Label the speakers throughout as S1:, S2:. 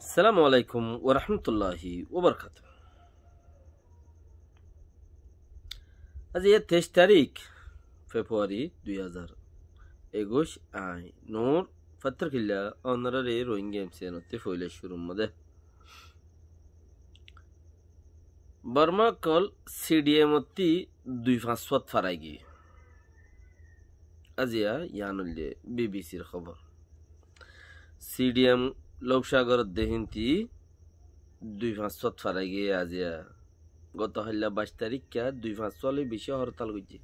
S1: আসসালামু আলাইকুম ওয়া রাহমাতুল্লাহি ওয়া বারাকাতুহু। আজ 23 তারিখ ফেব্রুয়ারি 2021 আই নূর ফত্রকিল্লা অনারারে রোহিঙ্গা এমসিএনতে ফইলে শুরু মদে বর্মা কল সিডিএমতি 2-5 ফারাইগি আজিয়া ইয়ানুল্লে বিবিসির খবর সিডিএম লোকসাগর দেহিনতি 2-5 ফারাইগি আজিয়া গত হল্লা 22 তারিখ 2-5 বেশি হরতাল করছে।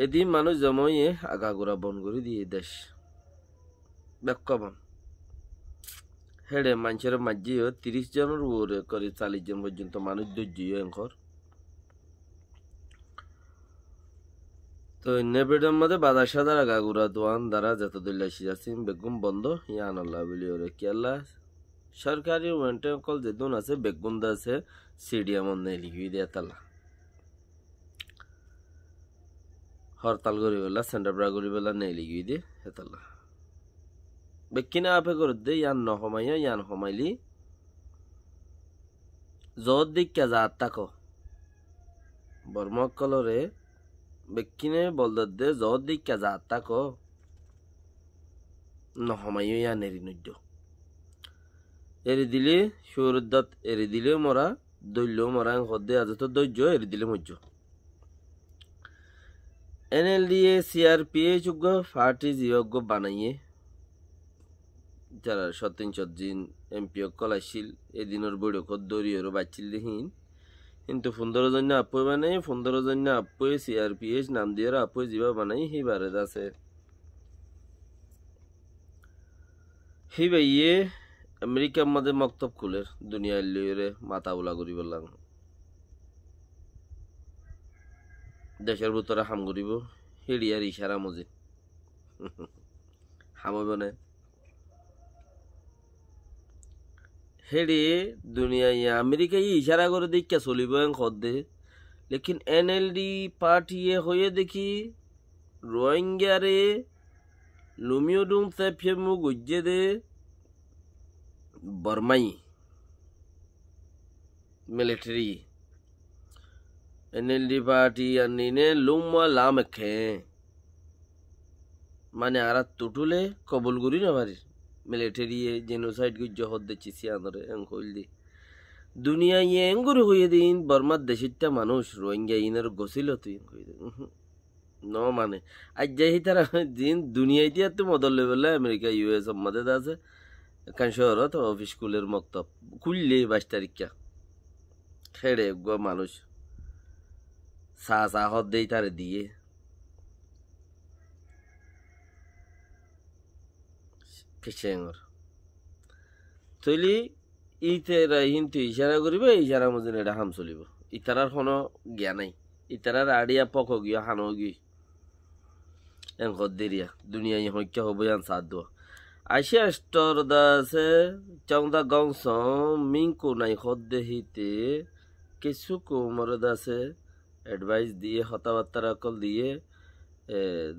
S1: এদিন মানুষ জমাইয়ে আগাগোড়া বন করে দিয়ে দেশ বেকবন হেডে মানুষের মাঝিও 30 জনের উপরে করে 40 জন পর্যন্ত মানুষ ধৈর্য এঙ্কর তো নেবেডের মধ্যে বাজার সাদার আগাগোড়া দোয়ান দ্বারা যত দল্লাশি আছেন বেগুন বন্ধ ইয়ান আল্লাহ বলি ওরে কি আল্লাহ সরকারি ওয়েন্টে কল যেদুন আছে বেগুন আছে সিডিএম অন্যায় লিখি দিয়ে তালা হরতাল করি বেলা সেন্টার ব্রা করি বেলা নেই লিখি দিয়ে হেতালা বেকিনা আপে করে দে ইয়ান নহমাইয়া ইয়ান হমাইলি যত দিকা যা তাকো বর্মকলরে বেকিনে বলদ দে যত দিকা যা তাকো নহমাইয়া ইয়ান এরি নদ্য এরি দিলে সুরদাত এরি দিলে মরা দৈল্য মরা হদে আজ তো দৈর্য এরি দিলে মজ্জ এনএলডিএ সিআরপিএ যোগ্য পার্টি যোগ্য বানাইয়ে যারা 17 এমপি কলাইছিল এদিনের বৈঠকত দরিয়র বাচ্চিল দেহীন কিন্তু 15 জন আপুই বানাই 15 জন আপুই সিআরপিএস নাম দিয়ে আপুই যা বানাই হিবারে আছে হিবাইয়ে আমেরিকার মধ্যে মক্তব খুলের দুনিয়ার লিয়ে মাথা উলা করি বললাম দেশের ভিতরে হাম করিব হেড়িয়ার ইশারা মজে হামব না হেড়ে দুনিয়ায় আমেরিকায় ইশারা করে দেখা চলিব খদ্দে লেকিন এনএলডি পার্টি হয়ে দেখি রোহিঙ্গারে লুমিওডুম সেফেমু গজ্জে দে বর্মাই মিলিটারি এনএলডি পার্টি আনিনে লুমা লাম খে মানে আর টুটুলে কবুল করি না পারি মিলিটারি জেনোসাইড গুজ্জ হদ দিচ্ছি আনরে এঙ্কল দি দুনিয়া এঙ্গুরি হয়ে দিন বর্মার দেশিটা মানুষ রোহিঙ্গা ইনের গছিল তুই ন মানে আজ যাই তারা দিন দুনিয়ায় দিয়ে তো মদল লেভেলে আমেরিকা ইউএস মধ্যে আছে কান শহরত অফিস স্কুলের মক্তব খুললে 22 তারিখ খেড়ে মানুষ চা হদ দেই তারে দিয়ে কেশেঙর তৈলি ইতেরা হিন্তু ইশারা করিব ইশারা মধ্যে এটা হাম চলিব ইতারার কোনো জ্ঞান নাই ইতারার আড়িয়া পক গিয়া হানো গি এন দেরিয়া দুনিয়ায় হইকা হব ইয়ান সাদ দো আইসা স্টোর দাসে চংদা গংস মিংকু নাই হদ্দে হিতে কিছু কোমর দাসে অ্যাডভাইস দিয়ে হতাবার্তা কল দিয়ে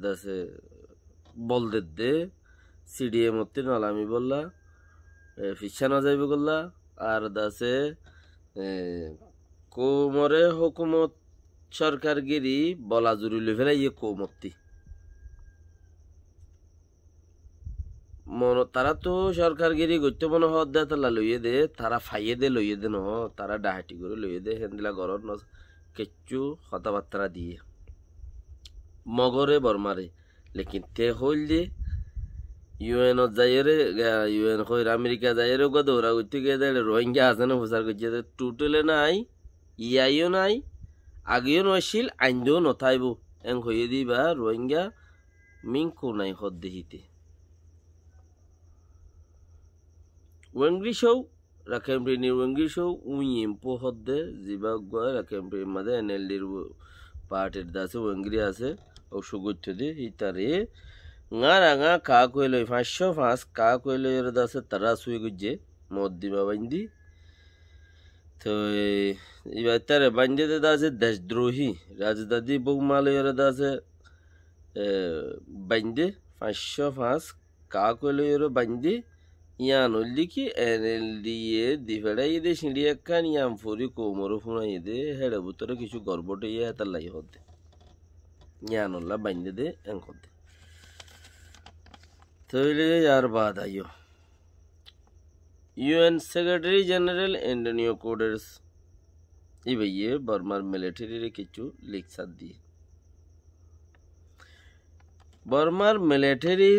S1: দাসে বল দে সিডিএম মতে নলামি বললা ফিসানো যাইবে গল্লা আর দাসে কোমরে হুকুমত সরকারগিরি বলা জুড়িলে ফেলে ইয়ে কোমতি মন তারা তো সরকারগিরি গত্য মনে হদ দে তালা লইয়ে দে তারা ফাইয়ে দে লইয়ে দে ন তারা ডাহাটি করে লইয়ে দে হেন্দিলা গরর ন কেচ্চু কথাবার্তা দিয়ে মগরে বর্মারে লেকিন তে হইল যে ইউএন যাইরে ইউএন কইর আমেরিকা যাইরে গো দৌড়া করতে গিয়ে দেয় রোহিঙ্গা আছে না প্রচার করছে টুটলে নাই ইয়াইও নাই আগেও নছিল আইনও নথাইব এং হয়ে দিবা রোহিঙ্গা মিংকু নাই হদ দেহিতে ওয়েংগ্রিশৌ রাখেমপ্রিনি ওয়েংগ্রিশৌ উই এম্পো হদ্দে জিবা গয় রাখেমপ্রির মাঝে এনএলডির পার্টির দাসে ওয়েংগ্রি আছে ও সুগত্য দে ইতারে ngা রাঙা কা কইলে 505 কা কইলে এর দাসে তারা সুই গুজে মদ দিবা বাইন্দি তো এবার তারে বাইন্দে দে দাসে দেশদ্রোহী রাজদাদি বউমালে এর দাসে বাইন্দে 505 কা কইলে এর বাইন্দি ইয়ান হইলি কি NLD এ দিফেড়াই দে সিঁড়ি একখান ইয়াম ফুরি কোমরও ফুনাই দে হেড়ে ভিতরে কিছু গর্বটে ইয়ে হাতার লাই হতে ইয়ান হল্লা বাইন্দে দে এং হতে তৈলে আর বাদ আইও UN secretary general Antonio Guterres ইয়ে বর্মার মিলিটারির কিছু লেকচার দিয়ে বর্মার মিলিটারি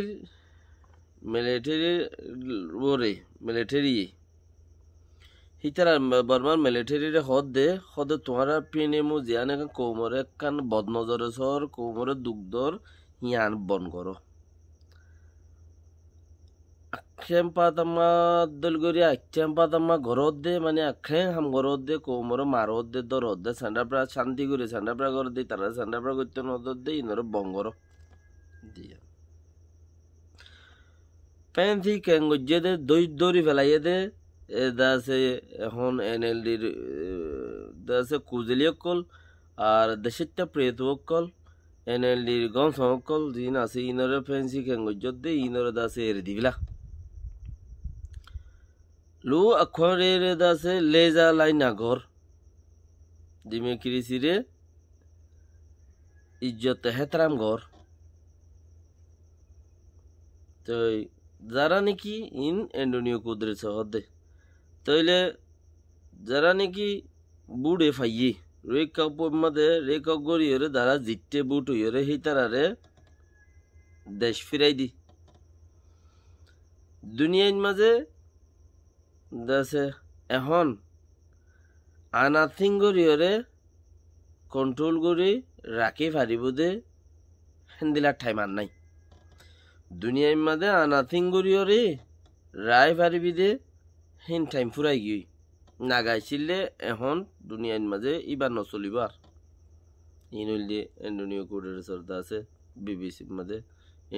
S1: হিতারা বর্মার মিলিটারির হদে তোমারা পিনে মু জিয়ানে কোমরে কান বদনজরে সর কোমরে দুগ্ধর হিয়ান বন করো আক্ষেম পাতামা দলগরি আক্ষেম পাতামা ঘরত দে মানে আক্ষেম হাম ঘরত দে কোমরে মারত দে দরত দে সান্ডাপ্রা শান্তি করে সান্ডাপ্রা ঘর দে তারা সান্ডাপ্রা করতে নদর দে ইনর বঙ্গর দিয়া প্যান্থি কেঙ্গজে দে দৌড়ি ফেলাইয়ে দে দাসে এখন NLDর দাসে কুজলি অকল আর দেশিটা প্রেত অকল NLDর গঞ্জ অকল জিন আছে ইনরে ফ্যান্সি কেঙ্গজত দে ইনরে দাসে এর দিবিলা লু আখরে দাসে লেজা লাইনা ঘর দিমে কিরিসিরে ইজ্জত হেতরাম ঘর তো যারা নাকি ইন অ্যান্টনিও গুটেরেস হদে তাইলে যারা নাকি বুড়ে ফাইয়ে রেখা মধ্যে রেখা গড়িয়ে দ্বারা জিততে বুট হইরে সেই তারারে দেশ ফিরাই দি দুনিয়ার মাঝে দেশে এখন আনাথিং গড়িয়ে কন্ট্রোল করে রাখি পারিব দে হেন্দিলার ঠাইমান নাই দুনিয়ার মাঝে আনাথিং গড়িয়ে রায় পারিবি দে হেন টাইম ফুরাই গিয়ে নাগাইছিলে এখন দুনিয়ার মাঝে ইবার নচলিব আর ইনল দিয়ে অ্যান্টনিও গুটেরেসর আছে বিবিসির মাঝে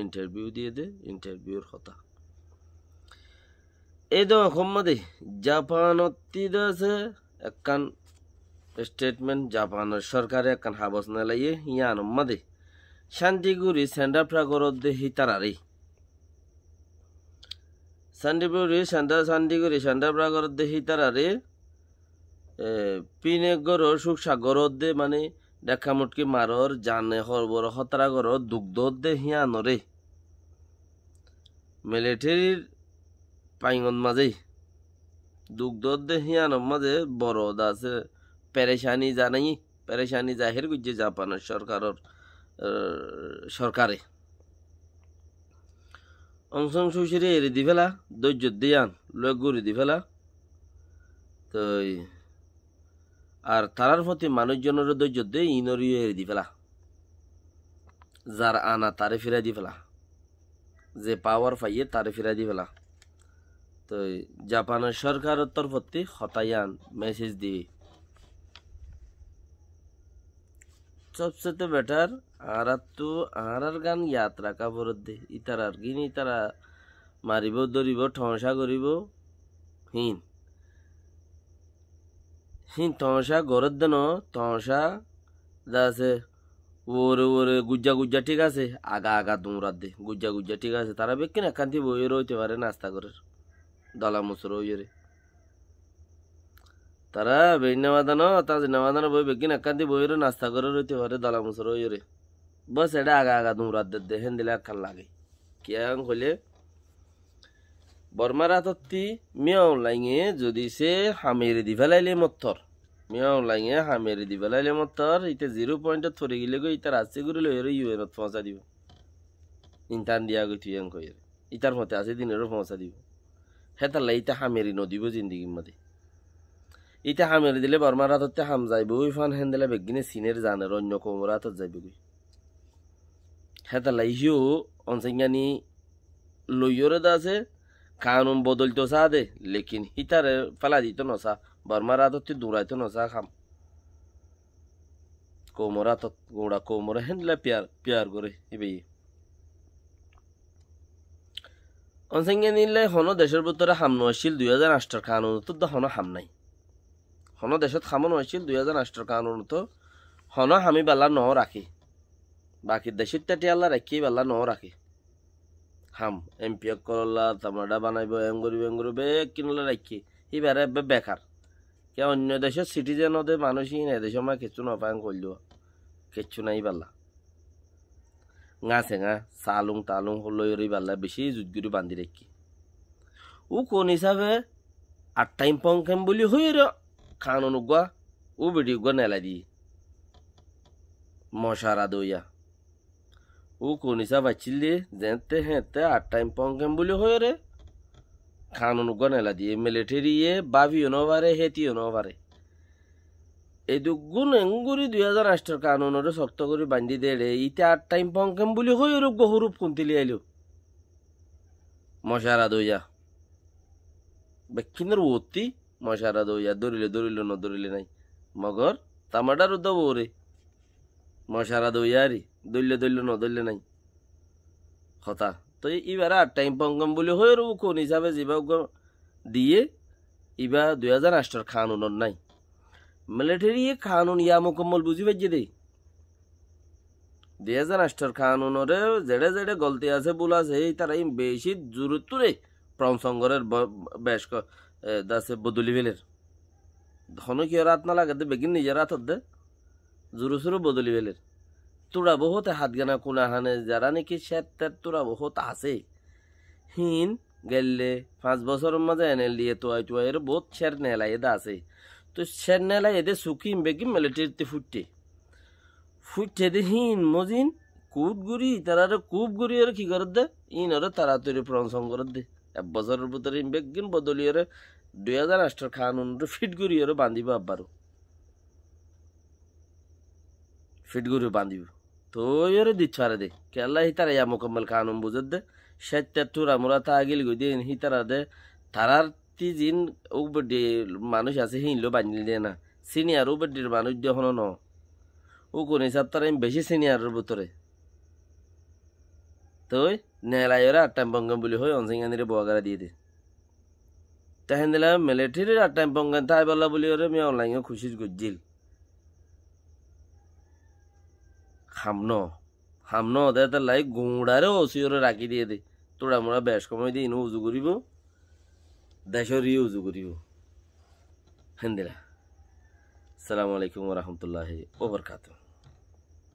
S1: ইন্টারভিউ দিয়ে দে ইন্টারভিউর কথা এই তো এখন মাঝে জাপানত আছে একখান স্টেটমেন্ট জাপানের সরকারে একখান হাবস না লাইয়ে ইয়ান মাঝে শান্তিগুড়ি সেন্ডাপ্রা গরত দে হিতারারে শান্তিপুরি শান্তিগুড়ি সেন্ডাপ্রা গরত দে হিতারারে পিনে গর সুখ সাগরত দে মানে দেখা মুটকি মারর জানে হরবর হতারা গর দুগ্ধ দে হিয়ানরে মিলিটারির পাইঙন মাঝে দুগ্ধ দে হিয়ানোর মাঝে বড় আছে পেরেশানি জানাই পেরেশানি জাহির করছে জাপানের সরকারে অংশং সুশিরে এড়ে দি ফেলা ধৈর্য দিয়ান লোক গড়ি দি ফেলা তো আর তারার প্রতি মানুষজনের ধৈর্য দিয়ে ইনরিও এড়ে দি ফেলা যার আনা তারে ফিরাই দি ফেলা যে পাওয়ার পাইয়ে তারে ফিরাই দি ফেলা তো জাপানের সরকারের তরফতে হতায়ান মেসেজ দিয়ে সবচেয়ে বেটার আর গান ইয়াত্রা কাপড় দে ইতার আর গিন ইতারা মারিব ধরিব ঠংসা করিব হিন ঠংসা গরত দেন ঠংসা আছে ওরে গুজ্জা ঠিক আছে আগা দুমরাত দে গুজ্জা ঠিক আছে তারা বেকিন একান্তি বইয়ের হইতে পারে নাস্তা করে দলা মুসর হইরে তারা বেইনামাদানো তাজিনামাদানো বই বেকিন একান্তি বইয়ের নাস্তা করে রইতে পারে দলা মুসর হইরে বস এটা আগা দুমরাত দে হেন দিলে একখান লাগে কিয়াং হইলে বর্মারা তত্তি মিয়াও লাইঙে যদি সে হামেরে দি ফেলাইলে মত্তর মিয়াও লাইঙে হামেরে দি ফেলাইলে মত্তর ইতে 0 পয়েন্টে থরে গিলে গো ইতার আছে গুলো লইরে ইউএনত পৌঁছা দিব ইন্টান দিয়া গই তুইং কইরে ইতার মতে আছে দিনেরও পৌঁছা দিব হেতার লাই ইতা হামেরি নদিব জিন্দিগির মধ্যে ইতা হামেরি দিলে বর্মারা তত্তে হাম যাইব ওই ফান হেন দিলে বেগিনে সিনের জানের অন্য কোমরা তত যাইব গই হেতার লাই হিও অনসিঙ্গানি লইয়রে দাসে কানুন বদলতো চা দে লেকিন হিতারে ফেলা দিত নসা বর্মারা তো দৌড়াইতো নসা খাম কোমরা তো গোড়া কোমরা হেনলে পিয়ার করে এবে অনসেঙ্গে নিলে হন দেশের ভিতরে হাম নছিল 2008 কানুন তো হন হাম নাই হন দেশত খামন হয়েছিল 2008 কানুন তো হন হামি বেলা ন রাখি বাকি দেশের টাটি আল্লাহ রাখি বেলা ন রাখি হাম এমপি করলা তামাডা বানাইব এম করিব কিনলে রাখি এবারে বেকার কে অন্য দেশের সিটিজেন ওদের মানুষই এদেশ আমার কিছু নপায়ন করল কিচ্ছু নাই পাল্লা গা চেঙা চালুং তালুং হলই পাল্লা বেশি জুটগুড়ি বান্ধি রাখি ও কোন হিসাবে আর টাইম পংকেম বলি হই র খান অনুগা ও বেটি গা নেলা দি মশারা দইয়া ও কোন হিসাব আছিলি যেতে হেতে আর টাইম পংকেম বলি হই রে খান অনুগা নেলা দিয়ে মিলিটারি বাবিও নবারে হেতিও নবারে এই দুগুণ এঙ্গুরি 2008 কানুনরে শক্ত করে বান্ধি দে রে ইতে আর টাইম পংকেম বলি হই রে গহুরূপ কুন্তিলি আইলো মশারা দইয়া বেকিনের ওতি মশারা দইয়া দরিলে নদরিলে নাই মগর তামাডার উদ্দব ওরে মশারা দইয়ারি দইলে নদরিলে নাই কথা তো এবার আর টাইম পঙ্গম বলে হয়ে রব কোন হিসাবে যেবা দিয়ে ইবা 2008 কানুন নাই মিলিটারি কানুন ইয়া মুকম্মল বুঝি পাইছে দে 2008 কানুনরে যেড়ে যেড়ে গলতি আছে বলা আছে তারা বেশি জরুরত রে প্রমসঙ্গরের বেশ দাসে বদলি ফেলের ধন কি রাত না লাগে বেগিন নিজে রাত দে জোরো সোরো বদলি ফেলের তোরা বহুত হাত গানা কোনা হানে যারা নাকি সেতের তোরা বহুত আছে হিন গেলে 5 বছরের মাঝে এনে দিয়ে তোয়াই এর বহুত শের নেলা এদা আছে তো শের নেলা এদে সুকিম বেগিম মিলিটারিতে ফুটতে দে হিন মজিন কুটগুড়ি তারা কুপ গুড়ি আর কি করে দে ইন ওরা তাড়াতাড়ি প্রমসঙ্গ করে দে 1 বছরের ভিতরে বেগিন বদলি এর 2008 কানুন ফিট গুড়ি এর বান্ধিব আব্বারও ফিট গুড়ি বান্ধিব তো এর দিচ্ছারে দে কেলা হিতারা ইয়া মোকাম্মল কানুন বুঝত দে সেটা তোরা মোরা তা আগিল গই দে হিতারা দে তারার তি জিন ও বডি মানুষ আছে হিনলো বান্ধিল দে না সিনিয়র ও বডির মানুষ যখন ন ও কোন হিসাব তারা বেশি সিনিয়রের ভিতরে তো নেলাইরা টাইম পঙ্গম বলি হয় অনসিংহানিরে বগারা দিয়ে দে তাহেন দিলা মিলিটারির টাইম পঙ্গম তাই বলা বলি ওরে আমি অনলাইনে খুশি গজ্জিল হামন দে তার লাই গুঁড়ারে ওসিওরে রাখি দিয়ে দে তোরা মোরা বেশ সময় দিয়ে ইনো উজু করিব দেশের উজু করিব হেন দিলা আসসালামু আলাইকুম ওয়া রাহমাতুল্লাহি ওয়া বারাকাতুহু।